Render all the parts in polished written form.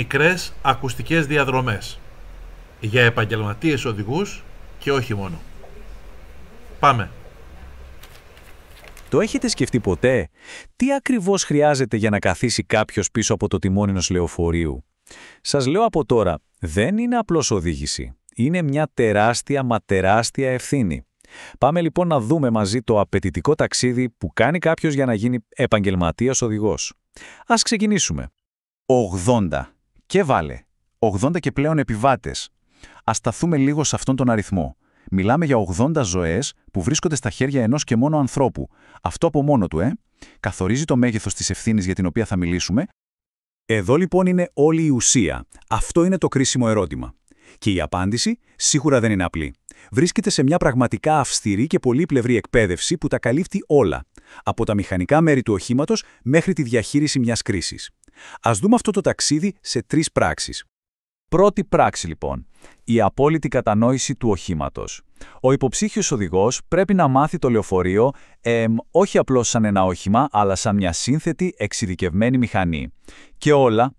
Μικρές ακουστικές διαδρομές για επαγγελματίες οδηγούς και όχι μόνο. Πάμε! Το έχετε σκεφτεί ποτέ? Τι ακριβώς χρειάζεται για να καθίσει κάποιος πίσω από το τιμόνι ενός λεωφορείου? Σας λέω από τώρα, δεν είναι απλώς οδήγηση. Είναι μια τεράστια ευθύνη. Πάμε λοιπόν να δούμε μαζί το απαιτητικό ταξίδι που κάνει κάποιος για να γίνει επαγγελματίας οδηγός. Ας ξεκινήσουμε. 80. Και βάλε. 80 και πλέον επιβάτες. Ας σταθούμε λίγο σε αυτόν τον αριθμό. Μιλάμε για 80 ζωές που βρίσκονται στα χέρια ενός και μόνο ανθρώπου. Αυτό από μόνο του, καθορίζει το μέγεθος της ευθύνης για την οποία θα μιλήσουμε. Εδώ λοιπόν είναι όλη η ουσία. Αυτό είναι το κρίσιμο ερώτημα. Και η απάντηση σίγουρα δεν είναι απλή. Βρίσκεται σε μια πραγματικά αυστηρή και πολύπλευρη εκπαίδευση που τα καλύπτει όλα. Από τα μηχανικά μέρη του οχήματος μέχρι τη διαχείριση μιας κρίσης. Ας δούμε αυτό το ταξίδι σε 3 πράξεις. Πρώτη πράξη λοιπόν. Η απόλυτη κατανόηση του οχήματος. Ο υποψήφιος οδηγός πρέπει να μάθει το λεωφορείο όχι απλώς σαν ένα όχημα, αλλά σαν μια σύνθετη, εξειδικευμένη μηχανή. Και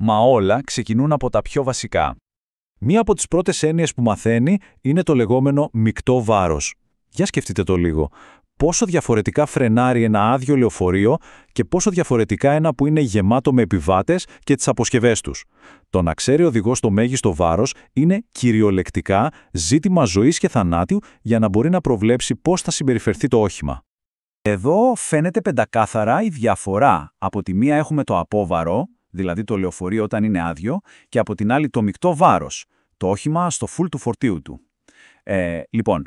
όλα ξεκινούν από τα πιο βασικά. Μία από τις πρώτες έννοιες που μαθαίνει είναι το λεγόμενο μεικτό βάρος. Για σκεφτείτε το λίγο. Πόσο διαφορετικά φρενάρει ένα άδειο λεωφορείο και πόσο διαφορετικά ένα που είναι γεμάτο με επιβάτες και τις αποσκευές τους. Το να ξέρει ο οδηγός το μέγιστο βάρος είναι κυριολεκτικά ζήτημα ζωής και θανάτου για να μπορεί να προβλέψει πώς θα συμπεριφερθεί το όχημα. Εδώ φαίνεται πεντακάθαρα η διαφορά. Από τη μία έχουμε το απόβαρο, δηλαδή το λεωφορείο όταν είναι άδειο, και από την άλλη το μεικτό βάρος, το όχημα στο φουλ του φορτίου του. Λοιπόν,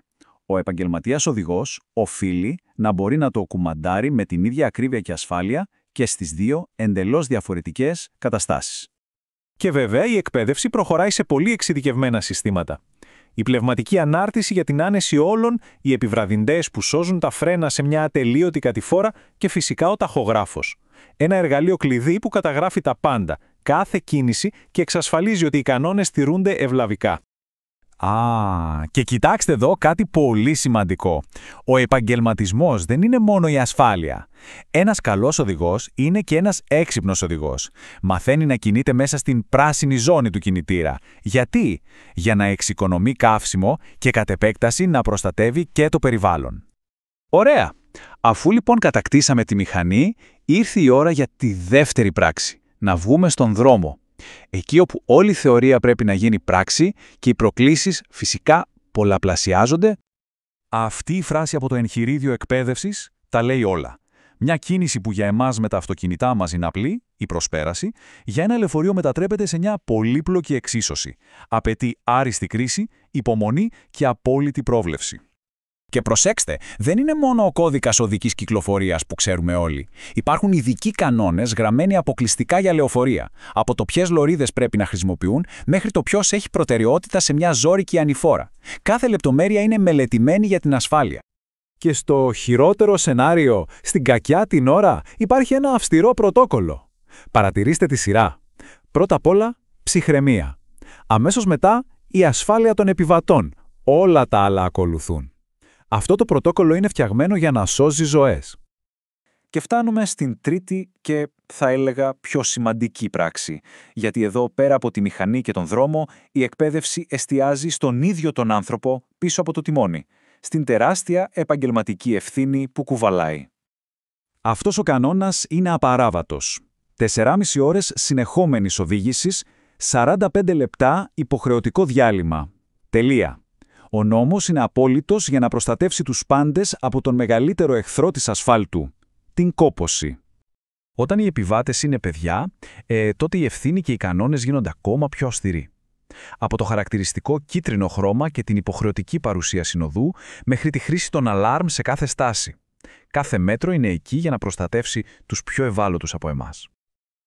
ο επαγγελματίας οδηγός οφείλει να μπορεί να το κουμαντάρει με την ίδια ακρίβεια και ασφάλεια και στις δύο εντελώς διαφορετικές καταστάσεις. Και βέβαια η εκπαίδευση προχωράει σε πολύ εξειδικευμένα συστήματα. Η πνευματική ανάρτηση για την άνεση όλων, οι επιβραδυντές που σώζουν τα φρένα σε μια ατελείωτη κατηφόρα και φυσικά ο ταχογράφος. Ένα εργαλείο κλειδί που καταγράφει τα πάντα, κάθε κίνηση και εξασφαλίζει ότι οι κανόνες τηρούνται ευλαβικά. Και κοιτάξτε εδώ κάτι πολύ σημαντικό. Ο επαγγελματισμός δεν είναι μόνο η ασφάλεια. Ένας καλός οδηγός είναι και ένας έξυπνος οδηγός. Μαθαίνει να κινείται μέσα στην πράσινη ζώνη του κινητήρα. Γιατί? Για να εξοικονομεί καύσιμο και κατ' επέκταση να προστατεύει και το περιβάλλον. Ωραία! Αφού λοιπόν κατακτήσαμε τη μηχανή, ήρθε η ώρα για τη δεύτερη πράξη. Να βγούμε στον δρόμο. Εκεί όπου όλη η θεωρία πρέπει να γίνει πράξη και οι προκλήσεις φυσικά πολλαπλασιάζονται. Αυτή η φράση από το εγχειρίδιο εκπαίδευσης τα λέει όλα. Μια κίνηση που για εμάς με τα αυτοκίνητά μας είναι απλή, η προσπέραση, για ένα λεωφορείο μετατρέπεται σε μια πολύπλοκη εξίσωση. Απαιτεί άριστη κρίση, υπομονή και απόλυτη πρόβλεψη. Και προσέξτε, δεν είναι μόνο ο κώδικας οδικής κυκλοφορίας που ξέρουμε όλοι. Υπάρχουν ειδικοί κανόνες γραμμένοι αποκλειστικά για λεωφορεία. Από το ποιες λωρίδες πρέπει να χρησιμοποιούν μέχρι το ποιος έχει προτεραιότητα σε μια ζώρικη ανηφόρα. Κάθε λεπτομέρεια είναι μελετημένη για την ασφάλεια. Και στο χειρότερο σενάριο, στην κακιά την ώρα, υπάρχει ένα αυστηρό πρωτόκολλο. Παρατηρήστε τη σειρά. Πρώτα απ' όλα, ψυχραιμία. Αμέσως μετά, η ασφάλεια των επιβατών. Όλα τα άλλα ακολουθούν. Αυτό το πρωτόκολλο είναι φτιαγμένο για να σώζει ζωές. Και φτάνουμε στην τρίτη και θα έλεγα πιο σημαντική πράξη. Γιατί εδώ πέρα από τη μηχανή και τον δρόμο, η εκπαίδευση εστιάζει στον ίδιο τον άνθρωπο πίσω από το τιμόνι. Στην τεράστια επαγγελματική ευθύνη που κουβαλάει. Αυτός ο κανόνας είναι απαράβατος. 4,5 ώρες συνεχόμενης οδήγησης, 45 λεπτά υποχρεωτικό διάλειμμα. Τελεία. Ο νόμος είναι απόλυτος για να προστατεύσει τους πάντες από τον μεγαλύτερο εχθρό της ασφάλτου, την κόπωση. Όταν οι επιβάτες είναι παιδιά, τότε η ευθύνη και οι κανόνες γίνονται ακόμα πιο αυστηροί. Από το χαρακτηριστικό κίτρινο χρώμα και την υποχρεωτική παρουσία συνοδού, μέχρι τη χρήση των αλάρμ σε κάθε στάση. Κάθε μέτρο είναι εκεί για να προστατεύσει τους πιο ευάλωτους από εμάς.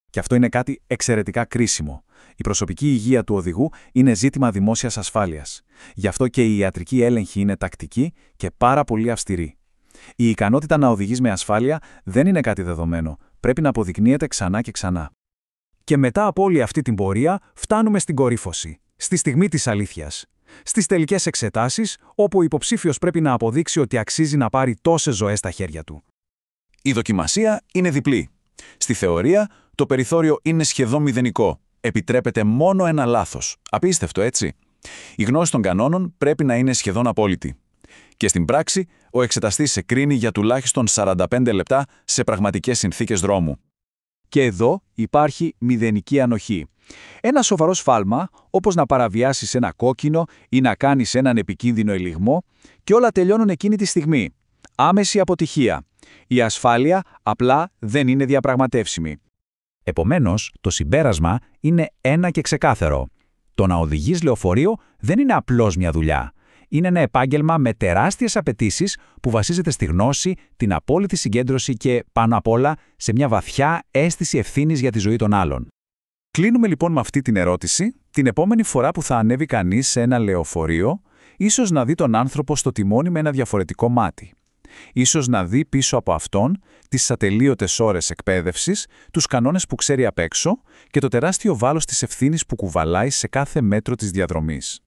Και αυτό είναι κάτι εξαιρετικά κρίσιμο. Η προσωπική υγεία του οδηγού είναι ζήτημα δημόσιας ασφάλειας. Γι' αυτό και η ιατρική έλεγχη είναι τακτική και πάρα πολύ αυστηρή. Η ικανότητα να οδηγείς με ασφάλεια δεν είναι κάτι δεδομένο. Πρέπει να αποδεικνύεται ξανά και ξανά. Και μετά από όλη αυτή την πορεία, φτάνουμε στην κορύφωση, στη στιγμή της αλήθειας. Στις τελικές εξετάσεις, όπου ο υποψήφιος πρέπει να αποδείξει ότι αξίζει να πάρει τόσες ζωές στα χέρια του. Η δοκιμασία είναι διπλή. Στη θεωρία, το περιθώριο είναι σχεδόν μηδενικό. επιτρέπεται μόνο ένα λάθος. Απίστευτο, έτσι. Η γνώση των κανόνων πρέπει να είναι σχεδόν απόλυτη. Και στην πράξη, ο εξεταστής σε κρίνει για τουλάχιστον 45 λεπτά σε πραγματικές συνθήκες δρόμου. Και εδώ υπάρχει μηδενική ανοχή. Ένα σοβαρό σφάλμα, όπως να παραβιάσεις ένα κόκκινο ή να κάνεις έναν επικίνδυνο ελιγμό, και όλα τελειώνουν εκείνη τη στιγμή. Άμεση αποτυχία. Η ασφάλεια απλά δεν είναι διαπραγματεύσιμη. Επομένως, το συμπέρασμα είναι ένα και ξεκάθαρο. Το να οδηγείς λεωφορείο δεν είναι απλώς μια δουλειά. Είναι ένα επάγγελμα με τεράστιες απαιτήσεις που βασίζεται στη γνώση, την απόλυτη συγκέντρωση και, πάνω απ' όλα, σε μια βαθιά αίσθηση ευθύνης για τη ζωή των άλλων. Κλείνουμε λοιπόν με αυτή την ερώτηση. Την επόμενη φορά που θα ανέβει κανείς σε ένα λεωφορείο, ίσως να δει τον άνθρωπο στο τιμόνι με ένα διαφορετικό μάτι. Ίσως να δει πίσω από αυτόν τις ατελείωτες ώρες εκπαίδευσης, τους κανόνες που ξέρει απ' έξω και το τεράστιο βάρος της ευθύνης που κουβαλάει σε κάθε μέτρο της διαδρομής.